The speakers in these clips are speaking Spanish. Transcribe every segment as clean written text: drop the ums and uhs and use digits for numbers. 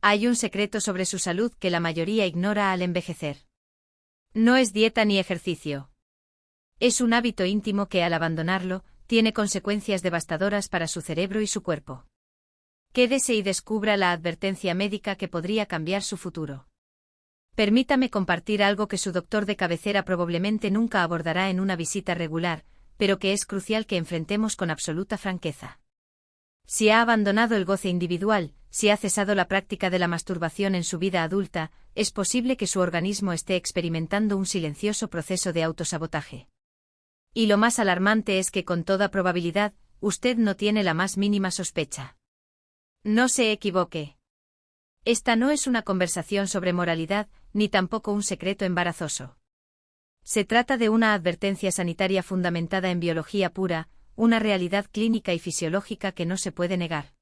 Hay un secreto sobre su salud que la mayoría ignora al envejecer. No es dieta ni ejercicio. Es un hábito íntimo que, al abandonarlo, tiene consecuencias devastadoras para su cerebro y su cuerpo. Quédese y descubra la advertencia médica que podría cambiar su futuro. Permítame compartir algo que su doctor de cabecera probablemente nunca abordará en una visita regular, pero que es crucial que enfrentemos con absoluta franqueza. Si ha abandonado el goce individual, si ha cesado la práctica de la masturbación en su vida adulta, es posible que su organismo esté experimentando un silencioso proceso de autosabotaje. Y lo más alarmante es que, con toda probabilidad, usted no tiene la más mínima sospecha. No se equivoque. Esta no es una conversación sobre moralidad, ni tampoco un secreto embarazoso. Se trata de una advertencia sanitaria fundamentada en biología pura, una realidad clínica y fisiológica que no se puede negar.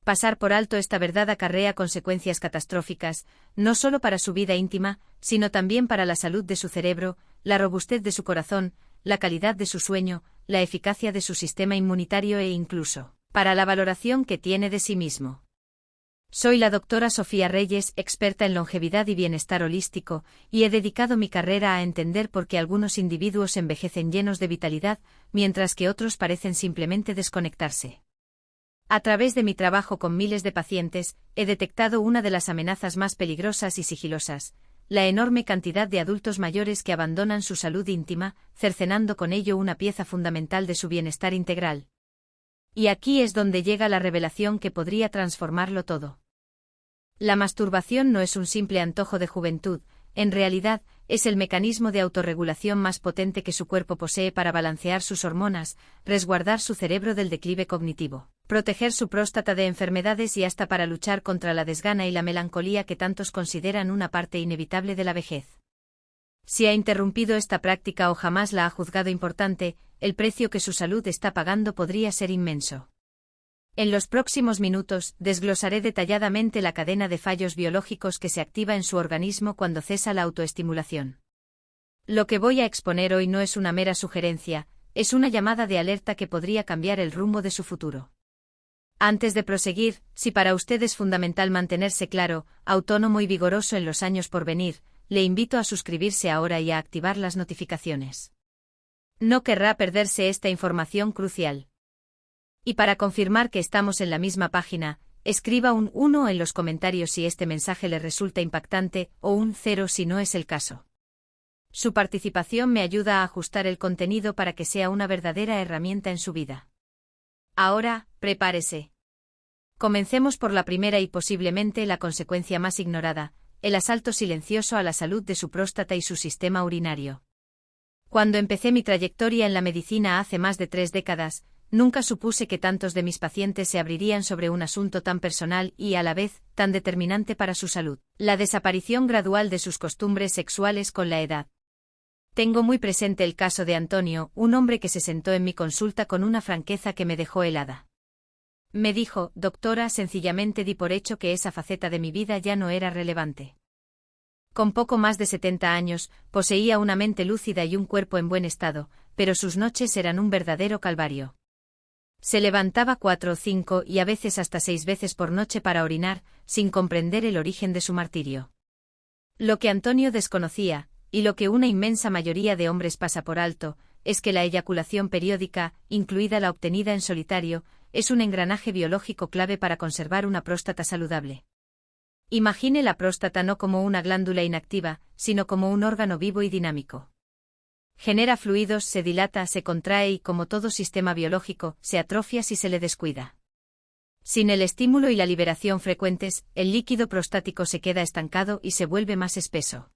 Pasar por alto esta verdad acarrea consecuencias catastróficas, no solo para su vida íntima, sino también para la salud de su cerebro, la robustez de su corazón, la calidad de su sueño, la eficacia de su sistema inmunitario e incluso, para la valoración que tiene de sí mismo. Soy la doctora Sofía Reyes, experta en longevidad y bienestar holístico, y he dedicado mi carrera a entender por qué algunos individuos envejecen llenos de vitalidad, mientras que otros parecen simplemente desconectarse. A través de mi trabajo con miles de pacientes, he detectado una de las amenazas más peligrosas y sigilosas: la enorme cantidad de adultos mayores que abandonan su salud íntima, cercenando con ello una pieza fundamental de su bienestar integral. Y aquí es donde llega la revelación que podría transformarlo todo. La masturbación no es un simple antojo de juventud, en realidad, es el mecanismo de autorregulación más potente que su cuerpo posee para balancear sus hormonas, resguardar su cerebro del declive cognitivo, proteger su próstata de enfermedades y hasta para luchar contra la desgana y la melancolía que tantos consideran una parte inevitable de la vejez. Si ha interrumpido esta práctica o jamás la ha juzgado importante, el precio que su salud está pagando podría ser inmenso. En los próximos minutos, desglosaré detalladamente la cadena de fallos biológicos que se activa en su organismo cuando cesa la autoestimulación. Lo que voy a exponer hoy no es una mera sugerencia, es una llamada de alerta que podría cambiar el rumbo de su futuro. Antes de proseguir, si para usted es fundamental mantenerse claro, autónomo y vigoroso en los años por venir, le invito a suscribirse ahora y a activar las notificaciones. No querrá perderse esta información crucial. Y para confirmar que estamos en la misma página, escriba un 1 en los comentarios si este mensaje le resulta impactante, o un 0 si no es el caso. Su participación me ayuda a ajustar el contenido para que sea una verdadera herramienta en su vida. Ahora, prepárese. Comencemos por la primera y posiblemente la consecuencia más ignorada: el asalto silencioso a la salud de su próstata y su sistema urinario. Cuando empecé mi trayectoria en la medicina hace más de 3 décadas, nunca supuse que tantos de mis pacientes se abrirían sobre un asunto tan personal y, a la vez, tan determinante para su salud: la desaparición gradual de sus costumbres sexuales con la edad. Tengo muy presente el caso de Antonio, un hombre que se sentó en mi consulta con una franqueza que me dejó helada. Me dijo: doctora, sencillamente di por hecho que esa faceta de mi vida ya no era relevante. Con poco más de 70 años, poseía una mente lúcida y un cuerpo en buen estado, pero sus noches eran un verdadero calvario. Se levantaba 4 o 5 y a veces hasta 6 veces por noche para orinar, sin comprender el origen de su martirio. Lo que Antonio desconocía, y lo que una inmensa mayoría de hombres pasa por alto, es que la eyaculación periódica, incluida la obtenida en solitario, es un engranaje biológico clave para conservar una próstata saludable. Imagine la próstata no como una glándula inactiva, sino como un órgano vivo y dinámico. Genera fluidos, se dilata, se contrae y, como todo sistema biológico, se atrofia si se le descuida. Sin el estímulo y la liberación frecuentes, el líquido prostático se queda estancado y se vuelve más espeso.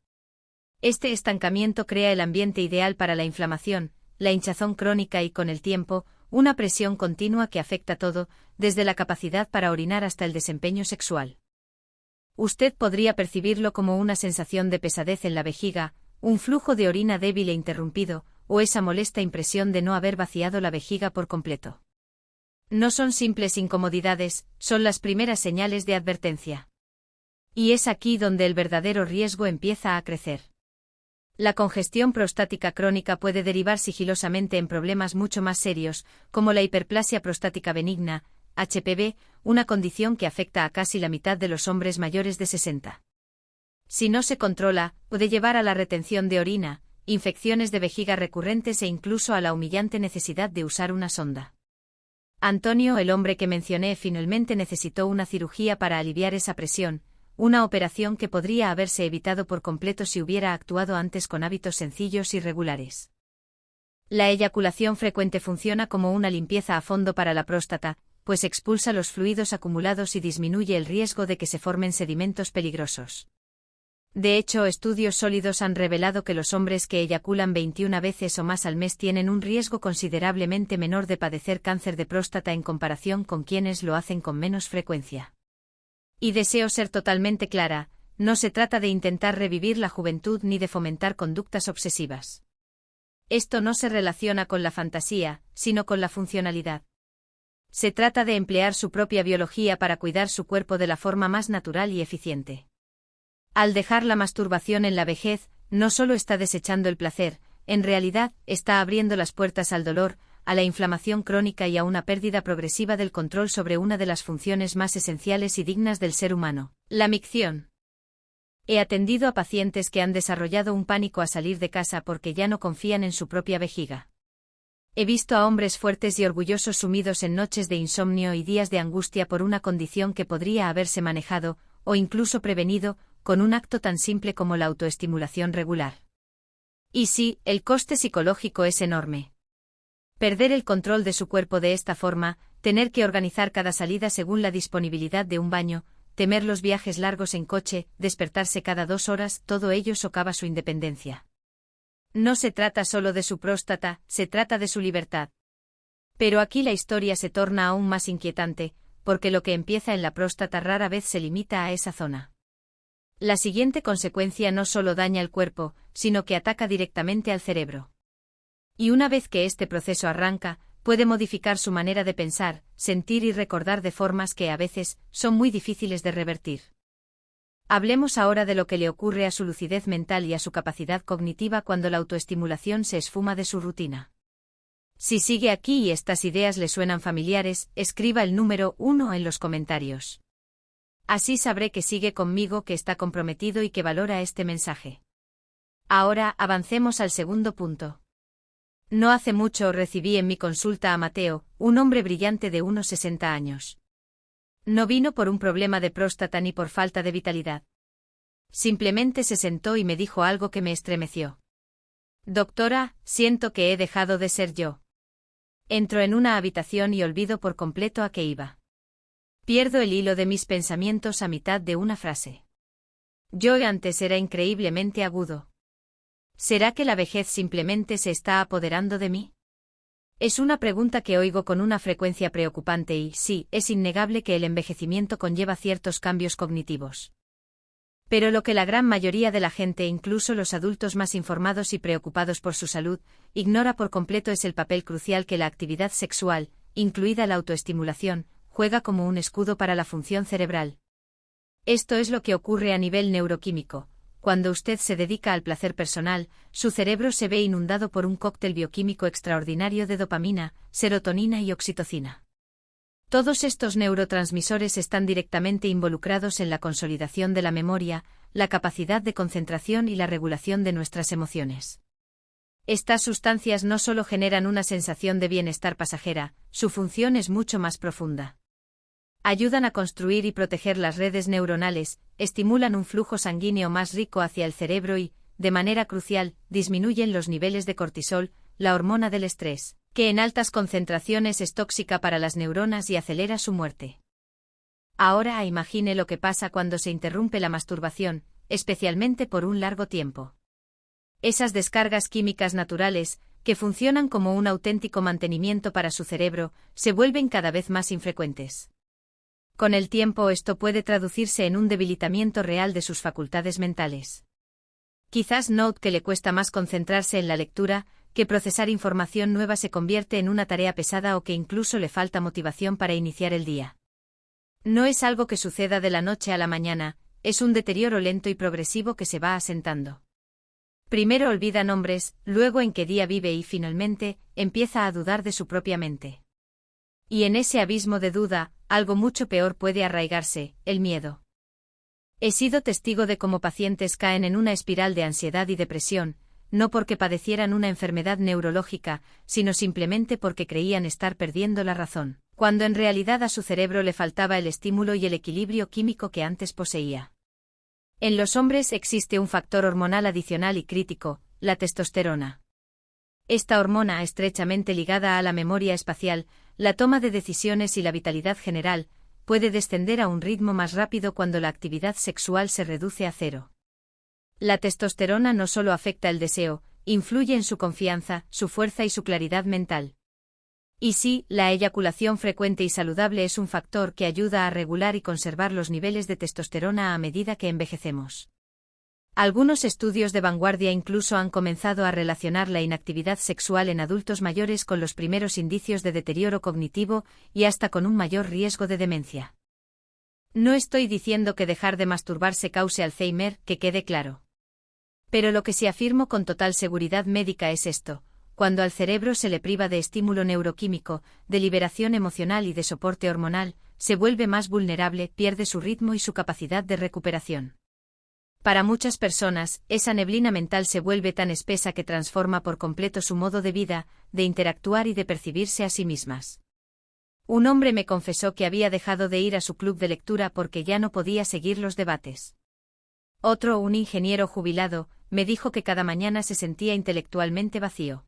Este estancamiento crea el ambiente ideal para la inflamación, la hinchazón crónica y, con el tiempo, una presión continua que afecta todo, desde la capacidad para orinar hasta el desempeño sexual. Usted podría percibirlo como una sensación de pesadez en la vejiga, un flujo de orina débil e interrumpido, o esa molesta impresión de no haber vaciado la vejiga por completo. No son simples incomodidades, son las primeras señales de advertencia. Y es aquí donde el verdadero riesgo empieza a crecer. La congestión prostática crónica puede derivar sigilosamente en problemas mucho más serios, como la hiperplasia prostática benigna, HPV, una condición que afecta a casi la mitad de los hombres mayores de 60. Si no se controla, puede llevar a la retención de orina, infecciones de vejiga recurrentes e incluso a la humillante necesidad de usar una sonda. Antonio, el hombre que mencioné, finalmente necesitó una cirugía para aliviar esa presión, una operación que podría haberse evitado por completo si hubiera actuado antes con hábitos sencillos y regulares. La eyaculación frecuente funciona como una limpieza a fondo para la próstata, pues expulsa los fluidos acumulados y disminuye el riesgo de que se formen sedimentos peligrosos. De hecho, estudios sólidos han revelado que los hombres que eyaculan 21 veces o más al mes tienen un riesgo considerablemente menor de padecer cáncer de próstata en comparación con quienes lo hacen con menos frecuencia. Y deseo ser totalmente clara, no se trata de intentar revivir la juventud ni de fomentar conductas obsesivas. Esto no se relaciona con la fantasía, sino con la funcionalidad. Se trata de emplear su propia biología para cuidar su cuerpo de la forma más natural y eficiente. Al dejar la masturbación en la vejez, no solo está desechando el placer, en realidad, está abriendo las puertas al dolor, a la inflamación crónica y a una pérdida progresiva del control sobre una de las funciones más esenciales y dignas del ser humano, la micción. He atendido a pacientes que han desarrollado un pánico a salir de casa porque ya no confían en su propia vejiga. He visto a hombres fuertes y orgullosos sumidos en noches de insomnio y días de angustia por una condición que podría haberse manejado, o incluso prevenido, con un acto tan simple como la autoestimulación regular. Y sí, el coste psicológico es enorme. Perder el control de su cuerpo de esta forma, tener que organizar cada salida según la disponibilidad de un baño, temer los viajes largos en coche, despertarse cada 2 horas, todo ello socava su independencia. No se trata solo de su próstata, se trata de su libertad. Pero aquí la historia se torna aún más inquietante, porque lo que empieza en la próstata rara vez se limita a esa zona. La siguiente consecuencia no solo daña el cuerpo, sino que ataca directamente al cerebro. Y una vez que este proceso arranca, puede modificar su manera de pensar, sentir y recordar de formas que a veces son muy difíciles de revertir. Hablemos ahora de lo que le ocurre a su lucidez mental y a su capacidad cognitiva cuando la autoestimulación se esfuma de su rutina. Si sigue aquí y estas ideas le suenan familiares, escriba el número 1 en los comentarios. Así sabré que sigue conmigo, que está comprometido y que valora este mensaje. Ahora, avancemos al segundo punto. No hace mucho recibí en mi consulta a Mateo, un hombre brillante de unos 60 años. No vino por un problema de próstata ni por falta de vitalidad. Simplemente se sentó y me dijo algo que me estremeció. Doctora, siento que he dejado de ser yo. Entro en una habitación y olvido por completo a qué iba. Pierdo el hilo de mis pensamientos a mitad de una frase. Yo antes era increíblemente agudo. ¿Será que la vejez simplemente se está apoderando de mí? Es una pregunta que oigo con una frecuencia preocupante y, sí, es innegable que el envejecimiento conlleva ciertos cambios cognitivos. Pero lo que la gran mayoría de la gente, incluso los adultos más informados y preocupados por su salud, ignora por completo es el papel crucial que la actividad sexual, incluida la autoestimulación, juega como un escudo para la función cerebral. Esto es lo que ocurre a nivel neuroquímico. Cuando usted se dedica al placer personal, su cerebro se ve inundado por un cóctel bioquímico extraordinario de dopamina, serotonina y oxitocina. Todos estos neurotransmisores están directamente involucrados en la consolidación de la memoria, la capacidad de concentración y la regulación de nuestras emociones. Estas sustancias no solo generan una sensación de bienestar pasajera, su función es mucho más profunda. Ayudan a construir y proteger las redes neuronales, estimulan un flujo sanguíneo más rico hacia el cerebro y, de manera crucial, disminuyen los niveles de cortisol, la hormona del estrés, que en altas concentraciones es tóxica para las neuronas y acelera su muerte. Ahora imagine lo que pasa cuando se interrumpe la masturbación, especialmente por un largo tiempo. Esas descargas químicas naturales, que funcionan como un auténtico mantenimiento para su cerebro, se vuelven cada vez más infrecuentes. Con el tiempo esto puede traducirse en un debilitamiento real de sus facultades mentales. Quizás note que le cuesta más concentrarse en la lectura, que procesar información nueva se convierte en una tarea pesada o que incluso le falta motivación para iniciar el día. No es algo que suceda de la noche a la mañana, es un deterioro lento y progresivo que se va asentando. Primero olvida nombres, luego en qué día vive y finalmente, empieza a dudar de su propia mente. Y en ese abismo de duda, algo mucho peor puede arraigarse, el miedo. He sido testigo de cómo pacientes caen en una espiral de ansiedad y depresión, no porque padecieran una enfermedad neurológica, sino simplemente porque creían estar perdiendo la razón, cuando en realidad a su cerebro le faltaba el estímulo y el equilibrio químico que antes poseía. En los hombres existe un factor hormonal adicional y crítico, la testosterona. Esta hormona, estrechamente ligada a la memoria espacial, la toma de decisiones y la vitalidad general, puede descender a un ritmo más rápido cuando la actividad sexual se reduce a cero. La testosterona no solo afecta el deseo, influye en su confianza, su fuerza y su claridad mental. Y sí, la eyaculación frecuente y saludable es un factor que ayuda a regular y conservar los niveles de testosterona a medida que envejecemos. Algunos estudios de vanguardia incluso han comenzado a relacionar la inactividad sexual en adultos mayores con los primeros indicios de deterioro cognitivo y hasta con un mayor riesgo de demencia. No estoy diciendo que dejar de masturbarse cause Alzheimer, que quede claro. Pero lo que sí afirmo con total seguridad médica es esto: cuando al cerebro se le priva de estímulo neuroquímico, de liberación emocional y de soporte hormonal, se vuelve más vulnerable, pierde su ritmo y su capacidad de recuperación. Para muchas personas, esa neblina mental se vuelve tan espesa que transforma por completo su modo de vida, de interactuar y de percibirse a sí mismas. Un hombre me confesó que había dejado de ir a su club de lectura porque ya no podía seguir los debates. Otro, un ingeniero jubilado, me dijo que cada mañana se sentía intelectualmente vacío.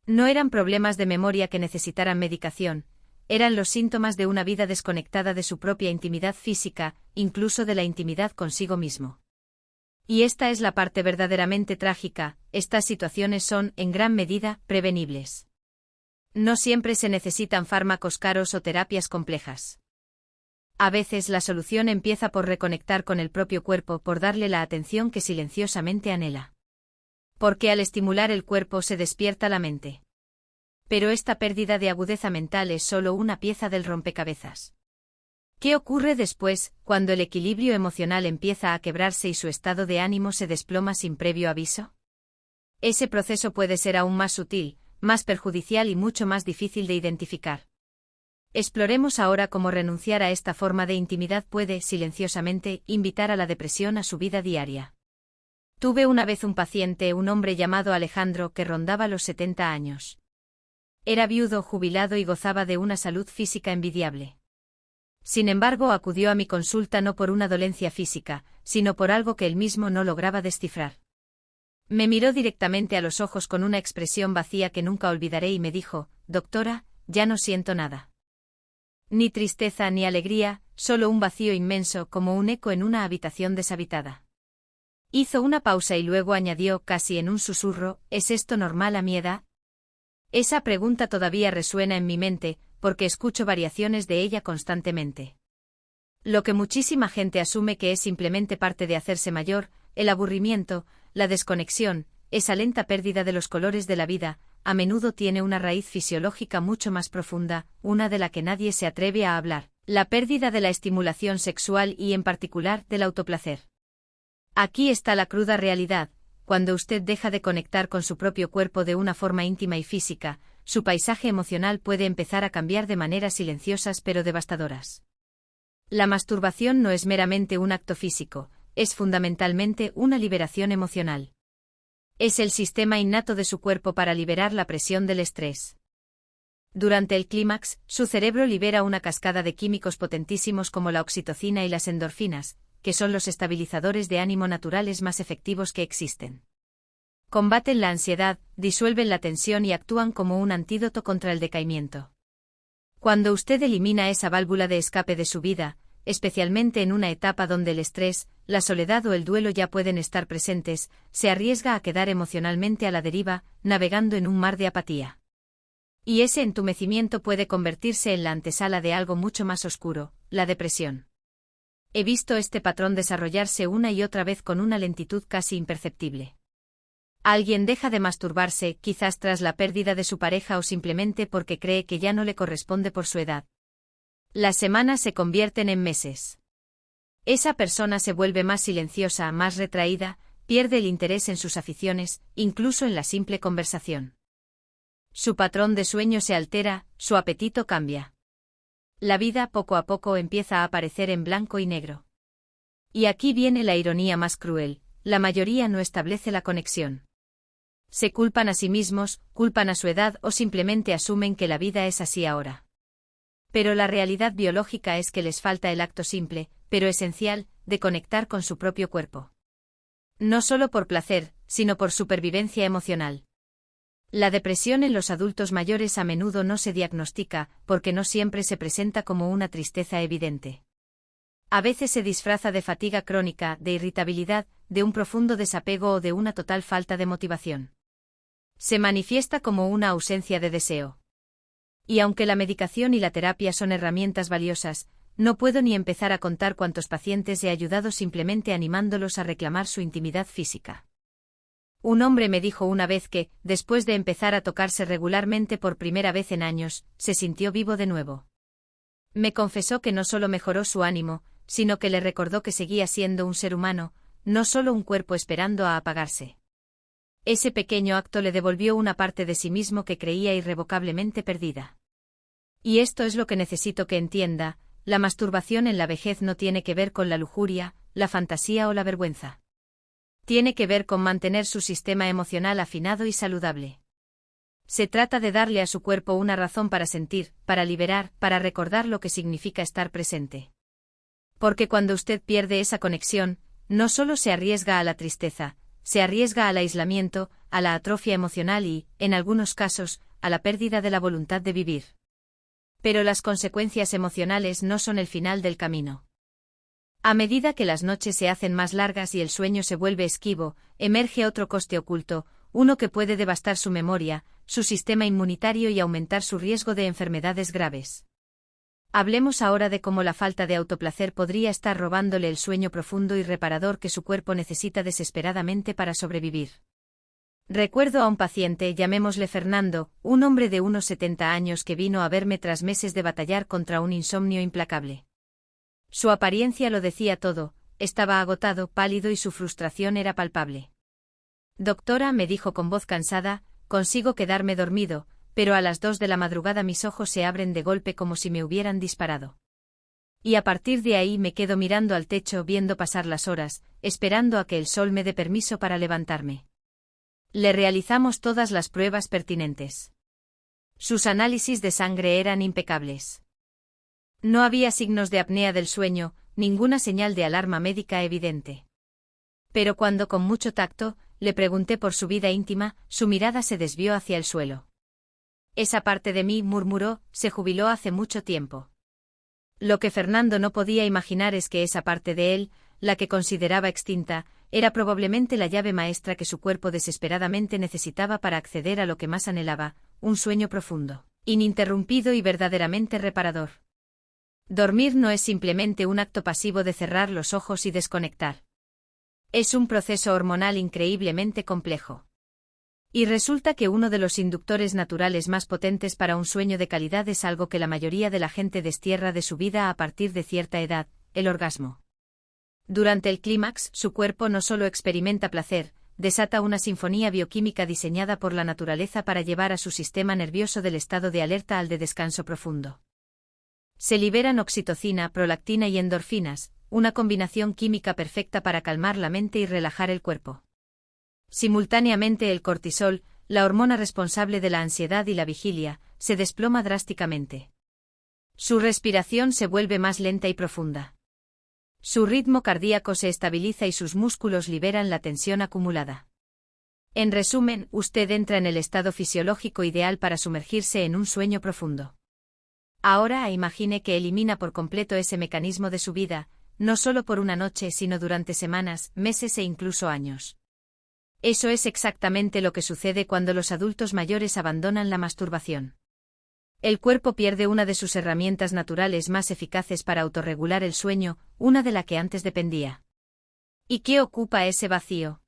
No eran problemas de memoria que necesitaran medicación, eran los síntomas de una vida desconectada de su propia intimidad física, incluso de la intimidad consigo mismo. Y esta es la parte verdaderamente trágica: estas situaciones son, en gran medida, prevenibles. No siempre se necesitan fármacos caros o terapias complejas. A veces la solución empieza por reconectar con el propio cuerpo, por darle la atención que silenciosamente anhela. Porque al estimular el cuerpo se despierta la mente. Pero esta pérdida de agudeza mental es solo una pieza del rompecabezas. ¿Qué ocurre después, cuando el equilibrio emocional empieza a quebrarse y su estado de ánimo se desploma sin previo aviso? Ese proceso puede ser aún más sutil, más perjudicial y mucho más difícil de identificar. Exploremos ahora cómo renunciar a esta forma de intimidad puede, silenciosamente, invitar a la depresión a su vida diaria. Tuve una vez un paciente, un hombre llamado Alejandro, que rondaba los 70 años. Era viudo, jubilado y gozaba de una salud física envidiable. Sin embargo, acudió a mi consulta no por una dolencia física, sino por algo que él mismo no lograba descifrar. Me miró directamente a los ojos con una expresión vacía que nunca olvidaré y me dijo: «Doctora, ya no siento nada. Ni tristeza ni alegría, solo un vacío inmenso, como un eco en una habitación deshabitada». Hizo una pausa y luego añadió, casi en un susurro: «¿Es esto normal a mi edad?». Esa pregunta todavía resuena en mi mente, porque escucho variaciones de ella constantemente. Lo que muchísima gente asume que es simplemente parte de hacerse mayor, el aburrimiento, la desconexión, esa lenta pérdida de los colores de la vida, a menudo tiene una raíz fisiológica mucho más profunda, una de la que nadie se atreve a hablar: la pérdida de la estimulación sexual y, en particular, del autoplacer. Aquí está la cruda realidad: cuando usted deja de conectar con su propio cuerpo de una forma íntima y física, su paisaje emocional puede empezar a cambiar de maneras silenciosas pero devastadoras. La masturbación no es meramente un acto físico, es fundamentalmente una liberación emocional. Es el sistema innato de su cuerpo para liberar la presión del estrés. Durante el clímax, su cerebro libera una cascada de químicos potentísimos como la oxitocina y las endorfinas, que son los estabilizadores de ánimo naturales más efectivos que existen. Combaten la ansiedad, disuelven la tensión y actúan como un antídoto contra el decaimiento. Cuando usted elimina esa válvula de escape de su vida, especialmente en una etapa donde el estrés, la soledad o el duelo ya pueden estar presentes, se arriesga a quedar emocionalmente a la deriva, navegando en un mar de apatía. Y ese entumecimiento puede convertirse en la antesala de algo mucho más oscuro: la depresión. He visto este patrón desarrollarse una y otra vez con una lentitud casi imperceptible. Alguien deja de masturbarse, quizás tras la pérdida de su pareja o simplemente porque cree que ya no le corresponde por su edad. Las semanas se convierten en meses. Esa persona se vuelve más silenciosa, más retraída, pierde el interés en sus aficiones, incluso en la simple conversación. Su patrón de sueño se altera, su apetito cambia. La vida poco a poco empieza a aparecer en blanco y negro. Y aquí viene la ironía más cruel, la mayoría no establece la conexión. Se culpan a sí mismos, culpan a su edad o simplemente asumen que la vida es así ahora. Pero la realidad biológica es que les falta el acto simple, pero esencial, de conectar con su propio cuerpo. No solo por placer, sino por supervivencia emocional. La depresión en los adultos mayores a menudo no se diagnostica, porque no siempre se presenta como una tristeza evidente. A veces se disfraza de fatiga crónica, de irritabilidad, de un profundo desapego o de una total falta de motivación. Se manifiesta como una ausencia de deseo. Y aunque la medicación y la terapia son herramientas valiosas, no puedo ni empezar a contar cuántos pacientes he ayudado simplemente animándolos a reclamar su intimidad física. Un hombre me dijo una vez que, después de empezar a tocarse regularmente por primera vez en años, se sintió vivo de nuevo. Me confesó que no solo mejoró su ánimo, sino que le recordó que seguía siendo un ser humano, no solo un cuerpo esperando a apagarse. Ese pequeño acto le devolvió una parte de sí mismo que creía irrevocablemente perdida. Y esto es lo que necesito que entienda: la masturbación en la vejez no tiene que ver con la lujuria, la fantasía o la vergüenza. Tiene que ver con mantener su sistema emocional afinado y saludable. Se trata de darle a su cuerpo una razón para sentir, para liberar, para recordar lo que significa estar presente. Porque cuando usted pierde esa conexión, no solo se arriesga a la tristeza, se arriesga al aislamiento, a la atrofia emocional y, en algunos casos, a la pérdida de la voluntad de vivir. Pero las consecuencias emocionales no son el final del camino. A medida que las noches se hacen más largas y el sueño se vuelve esquivo, emerge otro coste oculto, uno que puede devastar su memoria, su sistema inmunitario y aumentar su riesgo de enfermedades graves. Hablemos ahora de cómo la falta de autoplacer podría estar robándole el sueño profundo y reparador que su cuerpo necesita desesperadamente para sobrevivir. Recuerdo a un paciente, llamémosle Fernando, un hombre de unos 70 años que vino a verme tras meses de batallar contra un insomnio implacable. Su apariencia lo decía todo: estaba agotado, pálido y su frustración era palpable. Doctora, me dijo con voz cansada, consigo quedarme dormido, pero a las 2 de la madrugada mis ojos se abren de golpe como si me hubieran disparado. Y a partir de ahí me quedo mirando al techo viendo pasar las horas, esperando a que el sol me dé permiso para levantarme. Le realizamos todas las pruebas pertinentes. Sus análisis de sangre eran impecables. No había signos de apnea del sueño, ninguna señal de alarma médica evidente. Pero cuando con mucho tacto, le pregunté por su vida íntima, su mirada se desvió hacia el suelo. Esa parte de mí, murmuró, se jubiló hace mucho tiempo. Lo que Fernando no podía imaginar es que esa parte de él, la que consideraba extinta, era probablemente la llave maestra que su cuerpo desesperadamente necesitaba para acceder a lo que más anhelaba: un sueño profundo, ininterrumpido y verdaderamente reparador. Dormir no es simplemente un acto pasivo de cerrar los ojos y desconectar. Es un proceso hormonal increíblemente complejo. Y resulta que uno de los inductores naturales más potentes para un sueño de calidad es algo que la mayoría de la gente destierra de su vida a partir de cierta edad: el orgasmo. Durante el clímax, su cuerpo no solo experimenta placer, desata una sinfonía bioquímica diseñada por la naturaleza para llevar a su sistema nervioso del estado de alerta al de descanso profundo. Se liberan oxitocina, prolactina y endorfinas, una combinación química perfecta para calmar la mente y relajar el cuerpo. Simultáneamente el cortisol, la hormona responsable de la ansiedad y la vigilia, se desploma drásticamente. Su respiración se vuelve más lenta y profunda. Su ritmo cardíaco se estabiliza y sus músculos liberan la tensión acumulada. En resumen, usted entra en el estado fisiológico ideal para sumergirse en un sueño profundo. Ahora imagine que elimina por completo ese mecanismo de su vida, no solo por una noche sino durante semanas, meses e incluso años. Eso es exactamente lo que sucede cuando los adultos mayores abandonan la masturbación. El cuerpo pierde una de sus herramientas naturales más eficaces para autorregular el sueño, una de la que antes dependía. ¿Y qué ocupa ese vacío?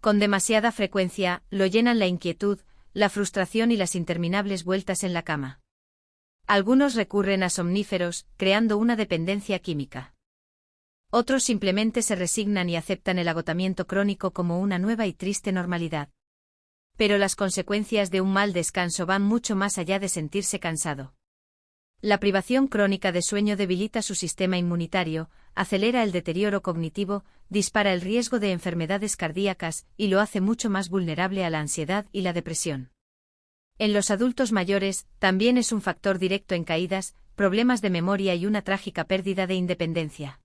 Con demasiada frecuencia, lo llenan la inquietud, la frustración y las interminables vueltas en la cama. Algunos recurren a somníferos, creando una dependencia química. Otros simplemente se resignan y aceptan el agotamiento crónico como una nueva y triste normalidad. Pero las consecuencias de un mal descanso van mucho más allá de sentirse cansado. La privación crónica de sueño debilita su sistema inmunitario, acelera el deterioro cognitivo, dispara el riesgo de enfermedades cardíacas y lo hace mucho más vulnerable a la ansiedad y la depresión. En los adultos mayores, también es un factor directo en caídas, problemas de memoria y una trágica pérdida de independencia.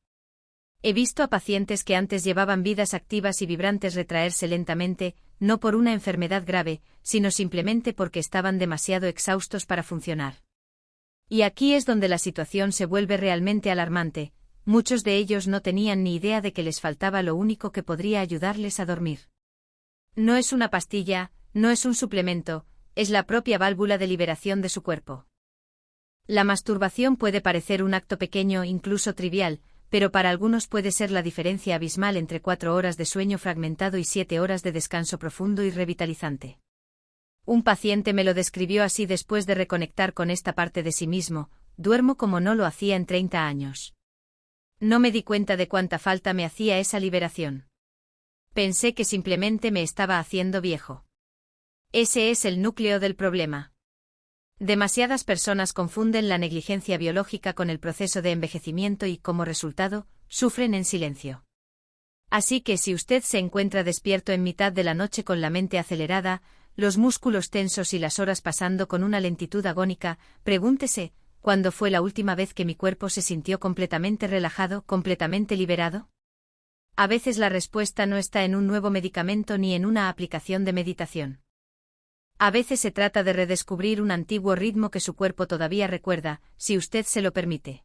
He visto a pacientes que antes llevaban vidas activas y vibrantes retraerse lentamente, no por una enfermedad grave, sino simplemente porque estaban demasiado exhaustos para funcionar. Y aquí es donde la situación se vuelve realmente alarmante. Muchos de ellos no tenían ni idea de que les faltaba lo único que podría ayudarles a dormir. No es una pastilla, no es un suplemento, es la propia válvula de liberación de su cuerpo. La masturbación puede parecer un acto pequeño, incluso trivial, pero para algunos puede ser la diferencia abismal entre 4 horas de sueño fragmentado y 7 horas de descanso profundo y revitalizante. Un paciente me lo describió así después de reconectar con esta parte de sí mismo: duermo como no lo hacía en 30 años. No me di cuenta de cuánta falta me hacía esa liberación. Pensé que simplemente me estaba haciendo viejo. Ese es el núcleo del problema. Demasiadas personas confunden la negligencia biológica con el proceso de envejecimiento y, como resultado, sufren en silencio. Así que si usted se encuentra despierto en mitad de la noche con la mente acelerada, los músculos tensos y las horas pasando con una lentitud agónica, pregúntese: ¿cuándo fue la última vez que mi cuerpo se sintió completamente relajado, completamente liberado? A veces la respuesta no está en un nuevo medicamento ni en una aplicación de meditación. A veces se trata de redescubrir un antiguo ritmo que su cuerpo todavía recuerda, si usted se lo permite.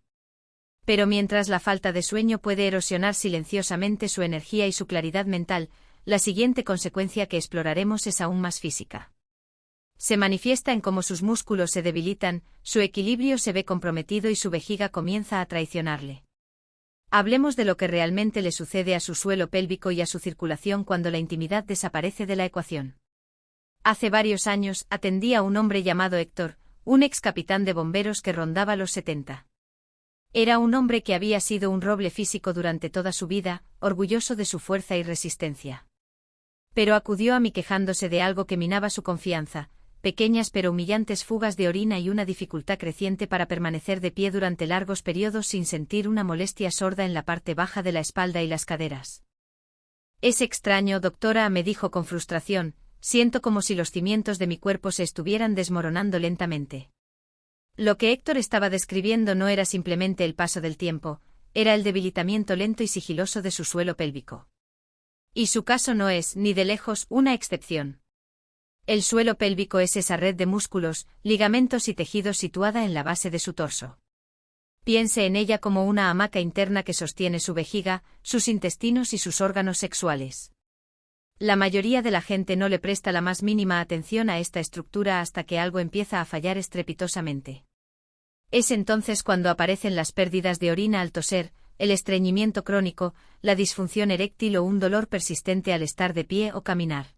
Pero mientras la falta de sueño puede erosionar silenciosamente su energía y su claridad mental, la siguiente consecuencia que exploraremos es aún más física. Se manifiesta en cómo sus músculos se debilitan, su equilibrio se ve comprometido y su vejiga comienza a traicionarle. Hablemos de lo que realmente le sucede a su suelo pélvico y a su circulación cuando la intimidad desaparece de la ecuación. Hace varios años atendí a un hombre llamado Héctor, un ex capitán de bomberos que rondaba los 70. Era un hombre que había sido un roble físico durante toda su vida, orgulloso de su fuerza y resistencia. Pero acudió a mí quejándose de algo que minaba su confianza: pequeñas pero humillantes fugas de orina y una dificultad creciente para permanecer de pie durante largos periodos sin sentir una molestia sorda en la parte baja de la espalda y las caderas. Es extraño, doctora, me dijo con frustración, siento como si los cimientos de mi cuerpo se estuvieran desmoronando lentamente. Lo que Héctor estaba describiendo no era simplemente el paso del tiempo, era el debilitamiento lento y sigiloso de su suelo pélvico. Y su caso no es, ni de lejos, una excepción. El suelo pélvico es esa red de músculos, ligamentos y tejidos situada en la base de su torso. Piense en ella como una hamaca interna que sostiene su vejiga, sus intestinos y sus órganos sexuales. La mayoría de la gente no le presta la más mínima atención a esta estructura hasta que algo empieza a fallar estrepitosamente. Es entonces cuando aparecen las pérdidas de orina al toser, el estreñimiento crónico, la disfunción eréctil o un dolor persistente al estar de pie o caminar.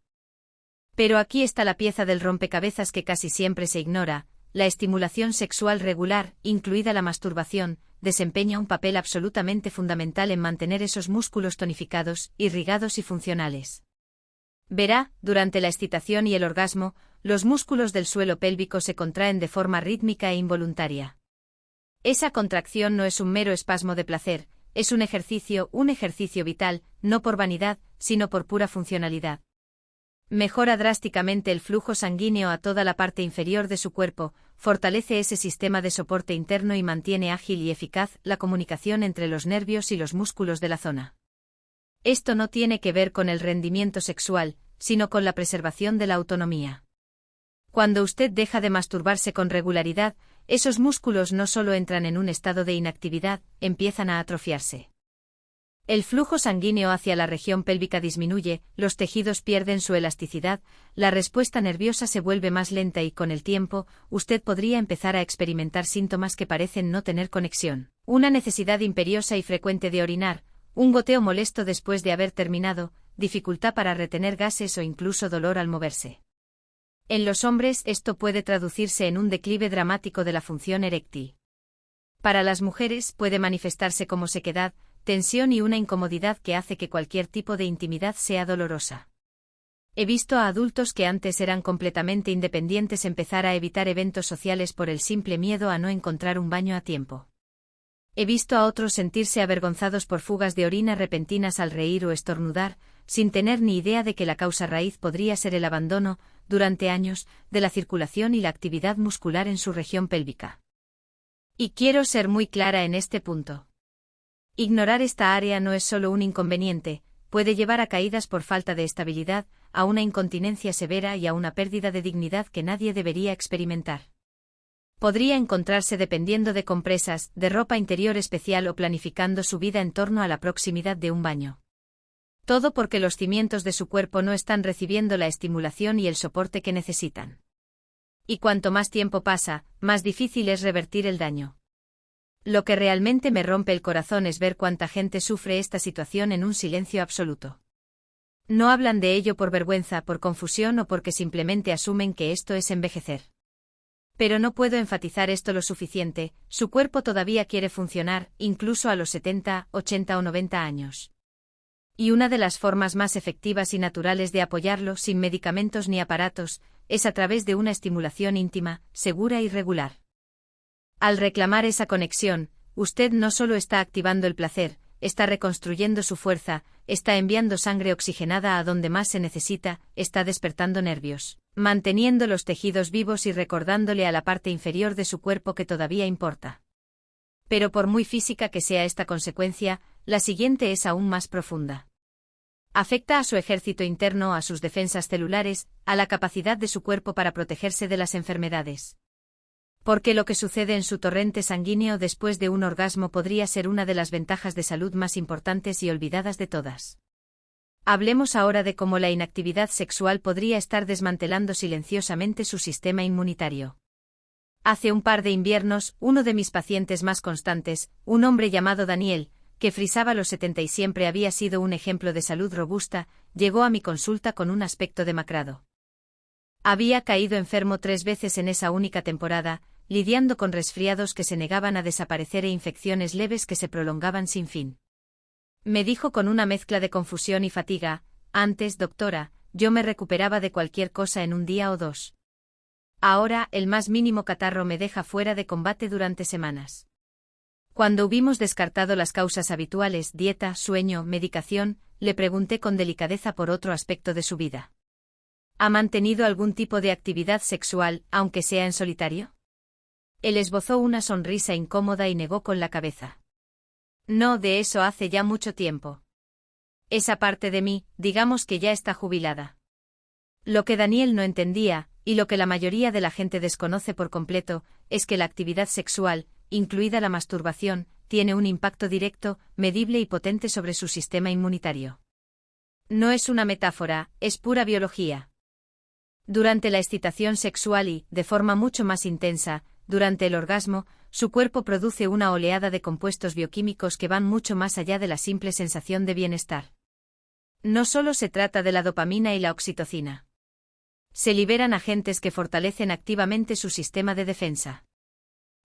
Pero aquí está la pieza del rompecabezas que casi siempre se ignora: la estimulación sexual regular, incluida la masturbación, desempeña un papel absolutamente fundamental en mantener esos músculos tonificados, irrigados y funcionales. Verá, durante la excitación y el orgasmo, los músculos del suelo pélvico se contraen de forma rítmica e involuntaria. Esa contracción no es un mero espasmo de placer, es un ejercicio vital, no por vanidad, sino por pura funcionalidad. Mejora drásticamente el flujo sanguíneo a toda la parte inferior de su cuerpo, fortalece ese sistema de soporte interno y mantiene ágil y eficaz la comunicación entre los nervios y los músculos de la zona. Esto no tiene que ver con el rendimiento sexual, sino con la preservación de la autonomía. Cuando usted deja de masturbarse con regularidad, esos músculos no solo entran en un estado de inactividad, empiezan a atrofiarse. El flujo sanguíneo hacia la región pélvica disminuye, los tejidos pierden su elasticidad, la respuesta nerviosa se vuelve más lenta y con el tiempo, usted podría empezar a experimentar síntomas que parecen no tener conexión: una necesidad imperiosa y frecuente de orinar, un goteo molesto después de haber terminado, dificultad para retener gases o incluso dolor al moverse. En los hombres esto puede traducirse en un declive dramático de la función eréctil. Para las mujeres puede manifestarse como sequedad, tensión y una incomodidad que hace que cualquier tipo de intimidad sea dolorosa. He visto a adultos que antes eran completamente independientes empezar a evitar eventos sociales por el simple miedo a no encontrar un baño a tiempo. He visto a otros sentirse avergonzados por fugas de orina repentinas al reír o estornudar, sin tener ni idea de que la causa raíz podría ser el abandono, durante años, de la circulación y la actividad muscular en su región pélvica. Y quiero ser muy clara en este punto. Ignorar esta área no es solo un inconveniente, puede llevar a caídas por falta de estabilidad, a una incontinencia severa y a una pérdida de dignidad que nadie debería experimentar. Podría encontrarse dependiendo de compresas, de ropa interior especial o planificando su vida en torno a la proximidad de un baño. Todo porque los cimientos de su cuerpo no están recibiendo la estimulación y el soporte que necesitan. Y cuanto más tiempo pasa, más difícil es revertir el daño. Lo que realmente me rompe el corazón es ver cuánta gente sufre esta situación en un silencio absoluto. No hablan de ello por vergüenza, por confusión o porque simplemente asumen que esto es envejecer. Pero no puedo enfatizar esto lo suficiente, su cuerpo todavía quiere funcionar, incluso a los 70, 80 o 90 años. Y una de las formas más efectivas y naturales de apoyarlo, sin medicamentos ni aparatos, es a través de una estimulación íntima, segura y regular. Al reclamar esa conexión, usted no solo está activando el placer, está reconstruyendo su fuerza, está enviando sangre oxigenada a donde más se necesita, está despertando nervios, manteniendo los tejidos vivos y recordándole a la parte inferior de su cuerpo que todavía importa. Pero por muy física que sea esta consecuencia, la siguiente es aún más profunda. Afecta a su ejército interno, a sus defensas celulares, a la capacidad de su cuerpo para protegerse de las enfermedades. Porque lo que sucede en su torrente sanguíneo después de un orgasmo podría ser una de las ventajas de salud más importantes y olvidadas de todas. Hablemos ahora de cómo la inactividad sexual podría estar desmantelando silenciosamente su sistema inmunitario. Hace un par de inviernos, uno de mis pacientes más constantes, un hombre llamado Daniel, que frisaba los 70 y siempre había sido un ejemplo de salud robusta, llegó a mi consulta con un aspecto demacrado. Había caído enfermo 3 veces en esa única temporada, lidiando con resfriados que se negaban a desaparecer e infecciones leves que se prolongaban sin fin. Me dijo con una mezcla de confusión y fatiga: antes, doctora, yo me recuperaba de cualquier cosa en un día o 2. Ahora, el más mínimo catarro me deja fuera de combate durante semanas. Cuando hubimos descartado las causas habituales, dieta, sueño, medicación, le pregunté con delicadeza por otro aspecto de su vida. ¿Ha mantenido algún tipo de actividad sexual, aunque sea en solitario? Él esbozó una sonrisa incómoda y negó con la cabeza. No, de eso hace ya mucho tiempo. Esa parte de mí, digamos que ya está jubilada. Lo que Daniel no entendía, y lo que la mayoría de la gente desconoce por completo, es que la actividad sexual, incluida la masturbación, tiene un impacto directo, medible y potente sobre su sistema inmunitario. No es una metáfora, es pura biología. Durante la excitación sexual y, de forma mucho más intensa, durante el orgasmo, su cuerpo produce una oleada de compuestos bioquímicos que van mucho más allá de la simple sensación de bienestar. No solo se trata de la dopamina y la oxitocina. Se liberan agentes que fortalecen activamente su sistema de defensa.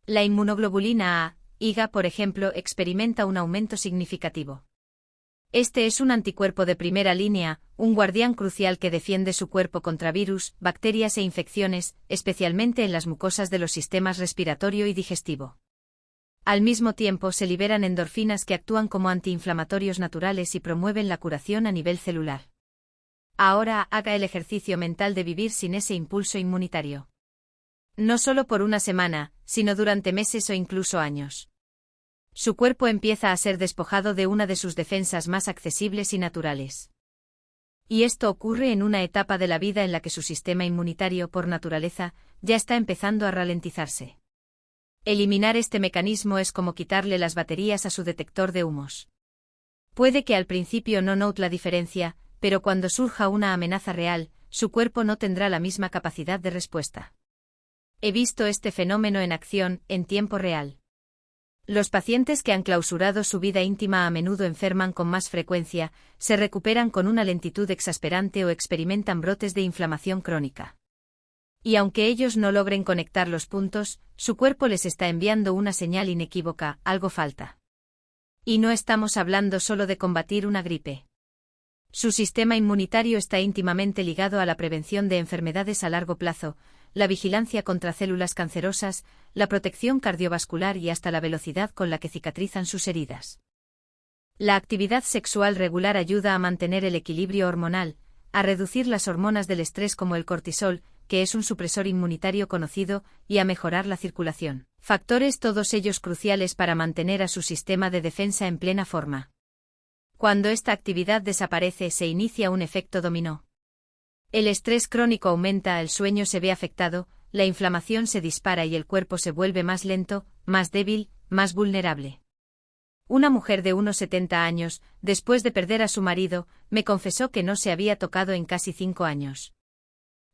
La inmunoglobulina A, IgA, por ejemplo, experimenta un aumento significativo. Este es un anticuerpo de primera línea, un guardián crucial que defiende su cuerpo contra virus, bacterias e infecciones, especialmente en las mucosas de los sistemas respiratorio y digestivo. Al mismo tiempo se liberan endorfinas que actúan como antiinflamatorios naturales y promueven la curación a nivel celular. Ahora haga el ejercicio mental de vivir sin ese impulso inmunitario. No solo por una semana, sino durante meses o incluso años. Su cuerpo empieza a ser despojado de una de sus defensas más accesibles y naturales. Y esto ocurre en una etapa de la vida en la que su sistema inmunitario, por naturaleza, ya está empezando a ralentizarse. Eliminar este mecanismo es como quitarle las baterías a su detector de humos. Puede que al principio no note la diferencia, pero cuando surja una amenaza real, su cuerpo no tendrá la misma capacidad de respuesta. He visto este fenómeno en acción, en tiempo real. Los pacientes que han clausurado su vida íntima a menudo enferman con más frecuencia, se recuperan con una lentitud exasperante o experimentan brotes de inflamación crónica. Y aunque ellos no logren conectar los puntos, su cuerpo les está enviando una señal inequívoca: algo falta. Y no estamos hablando solo de combatir una gripe. Su sistema inmunitario está íntimamente ligado a la prevención de enfermedades a largo plazo, la vigilancia contra células cancerosas, la protección cardiovascular y hasta la velocidad con la que cicatrizan sus heridas. La actividad sexual regular ayuda a mantener el equilibrio hormonal, a reducir las hormonas del estrés como el cortisol, que es un supresor inmunitario conocido, y a mejorar la circulación. Factores todos ellos cruciales para mantener a su sistema de defensa en plena forma. Cuando esta actividad desaparece, se inicia un efecto dominó. El estrés crónico aumenta, el sueño se ve afectado, la inflamación se dispara y el cuerpo se vuelve más lento, más débil, más vulnerable. Una mujer de unos 70 años, después de perder a su marido, me confesó que no se había tocado en casi 5 años.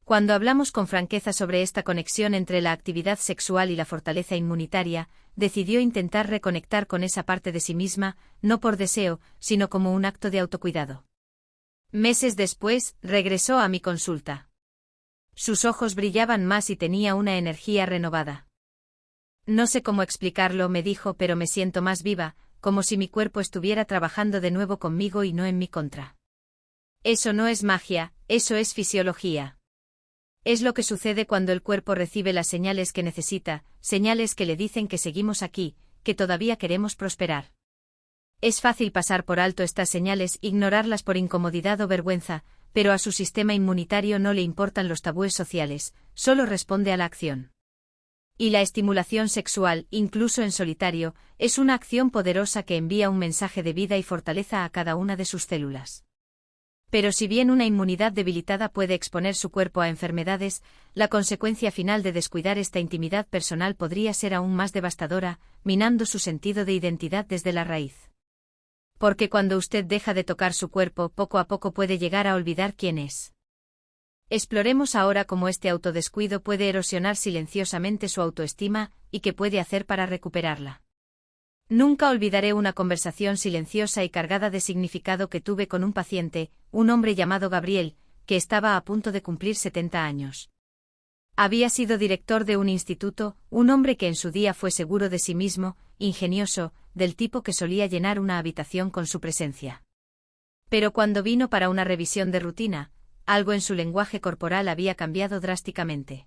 Cuando hablamos con franqueza sobre esta conexión entre la actividad sexual y la fortaleza inmunitaria, decidió intentar reconectar con esa parte de sí misma, no por deseo, sino como un acto de autocuidado. Meses después, regresó a mi consulta. Sus ojos brillaban más y tenía una energía renovada. No sé cómo explicarlo, me dijo, pero me siento más viva, como si mi cuerpo estuviera trabajando de nuevo conmigo y no en mi contra. Eso no es magia, eso es fisiología. Es lo que sucede cuando el cuerpo recibe las señales que necesita, señales que le dicen que seguimos aquí, que todavía queremos prosperar. Es fácil pasar por alto estas señales, ignorarlas por incomodidad o vergüenza, pero a su sistema inmunitario no le importan los tabúes sociales, solo responde a la acción. Y la estimulación sexual, incluso en solitario, es una acción poderosa que envía un mensaje de vida y fortaleza a cada una de sus células. Pero si bien una inmunidad debilitada puede exponer su cuerpo a enfermedades, la consecuencia final de descuidar esta intimidad personal podría ser aún más devastadora, minando su sentido de identidad desde la raíz. Porque cuando usted deja de tocar su cuerpo, poco a poco puede llegar a olvidar quién es. Exploremos ahora cómo este autodescuido puede erosionar silenciosamente su autoestima y qué puede hacer para recuperarla. Nunca olvidaré una conversación silenciosa y cargada de significado que tuve con un paciente, un hombre llamado Gabriel, que estaba a punto de cumplir 70 años. Había sido director de un instituto, un hombre que en su día fue seguro de sí mismo, ingenioso, del tipo que solía llenar una habitación con su presencia. Pero cuando vino para una revisión de rutina, algo en su lenguaje corporal había cambiado drásticamente.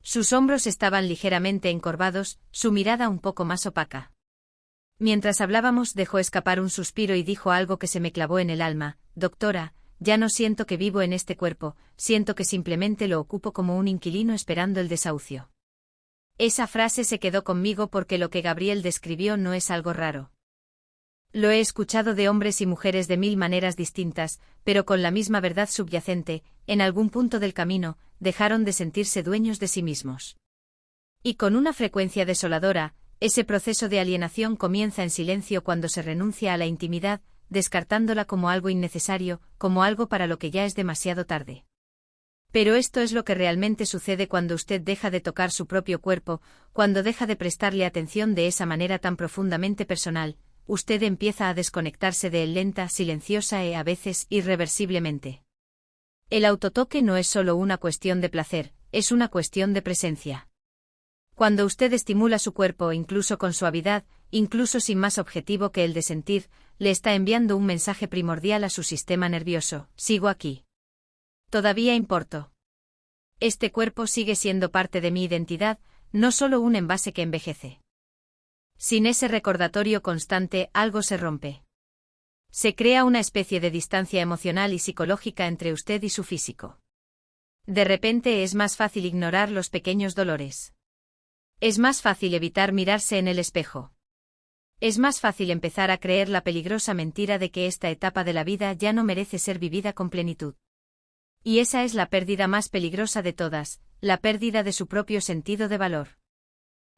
Sus hombros estaban ligeramente encorvados, su mirada un poco más opaca. Mientras hablábamos dejó escapar un suspiro y dijo algo que se me clavó en el alma: doctora, ya no siento que vivo en este cuerpo, siento que simplemente lo ocupo como un inquilino esperando el desahucio. Esa frase se quedó conmigo porque lo que Gabriel describió no es algo raro. Lo he escuchado de hombres y mujeres de 1000 maneras distintas, pero con la misma verdad subyacente: en algún punto del camino, dejaron de sentirse dueños de sí mismos. Y con una frecuencia desoladora, ese proceso de alienación comienza en silencio cuando se renuncia a la intimidad, descartándola como algo innecesario, como algo para lo que ya es demasiado tarde. Pero esto es lo que realmente sucede cuando usted deja de tocar su propio cuerpo, cuando deja de prestarle atención de esa manera tan profundamente personal, usted empieza a desconectarse de él lenta, silenciosa y a veces irreversiblemente. El autotoque no es solo una cuestión de placer, es una cuestión de presencia. Cuando usted estimula su cuerpo incluso con suavidad, incluso sin más objetivo que el de sentir, le está enviando un mensaje primordial a su sistema nervioso: sigo aquí. Todavía importo. Este cuerpo sigue siendo parte de mi identidad, no solo un envase que envejece. Sin ese recordatorio constante, algo se rompe. Se crea una especie de distancia emocional y psicológica entre usted y su físico. De repente es más fácil ignorar los pequeños dolores. Es más fácil evitar mirarse en el espejo. Es más fácil empezar a creer la peligrosa mentira de que esta etapa de la vida ya no merece ser vivida con plenitud. Y esa es la pérdida más peligrosa de todas, la pérdida de su propio sentido de valor.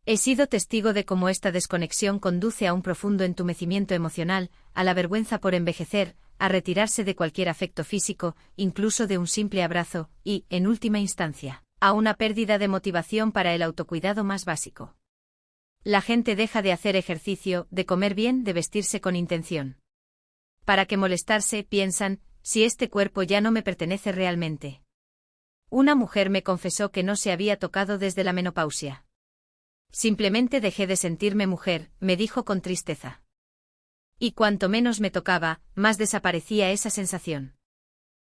He sido testigo de cómo esta desconexión conduce a un profundo entumecimiento emocional, a la vergüenza por envejecer, a retirarse de cualquier afecto físico, incluso de un simple abrazo, y, en última instancia, a una pérdida de motivación para el autocuidado más básico. La gente deja de hacer ejercicio, de comer bien, de vestirse con intención. ¿Para qué molestarse?, piensan, si este cuerpo ya no me pertenece realmente? Una mujer me confesó que no se había tocado desde la menopausia. Simplemente dejé de sentirme mujer, me dijo con tristeza. Y cuanto menos me tocaba, más desaparecía esa sensación.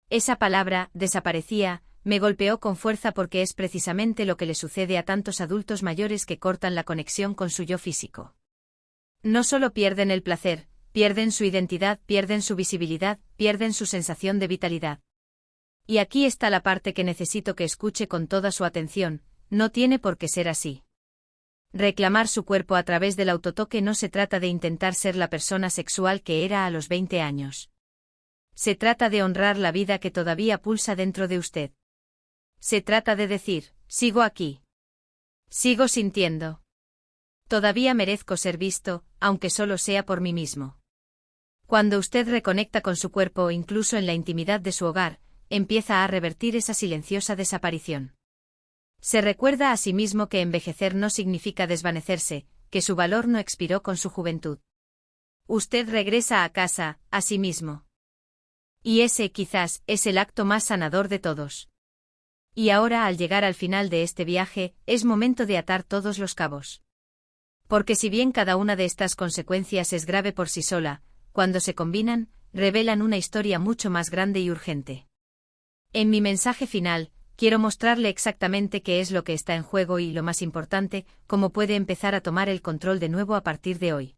Esa palabra, desaparecía, me golpeó con fuerza porque es precisamente lo que le sucede a tantos adultos mayores que cortan la conexión con su yo físico. No solo pierden el placer, pierden su identidad, pierden su visibilidad, pierden su sensación de vitalidad. Y aquí está la parte que necesito que escuche con toda su atención, no tiene por qué ser así. Reclamar su cuerpo a través del autotoque no se trata de intentar ser la persona sexual que era a los 20 años. Se trata de honrar la vida que todavía pulsa dentro de usted. Se trata de decir, sigo aquí. Sigo sintiendo. Todavía merezco ser visto, aunque solo sea por mí mismo. Cuando usted reconecta con su cuerpo incluso en la intimidad de su hogar, empieza a revertir esa silenciosa desaparición. Se recuerda a sí mismo que envejecer no significa desvanecerse, que su valor no expiró con su juventud. Usted regresa a casa, a sí mismo. Y ese, quizás, es el acto más sanador de todos. Y ahora, al llegar al final de este viaje, es momento de atar todos los cabos. Porque si bien cada una de estas consecuencias es grave por sí sola, cuando se combinan, revelan una historia mucho más grande y urgente. En mi mensaje final, quiero mostrarle exactamente qué es lo que está en juego y, lo más importante, cómo puede empezar a tomar el control de nuevo a partir de hoy.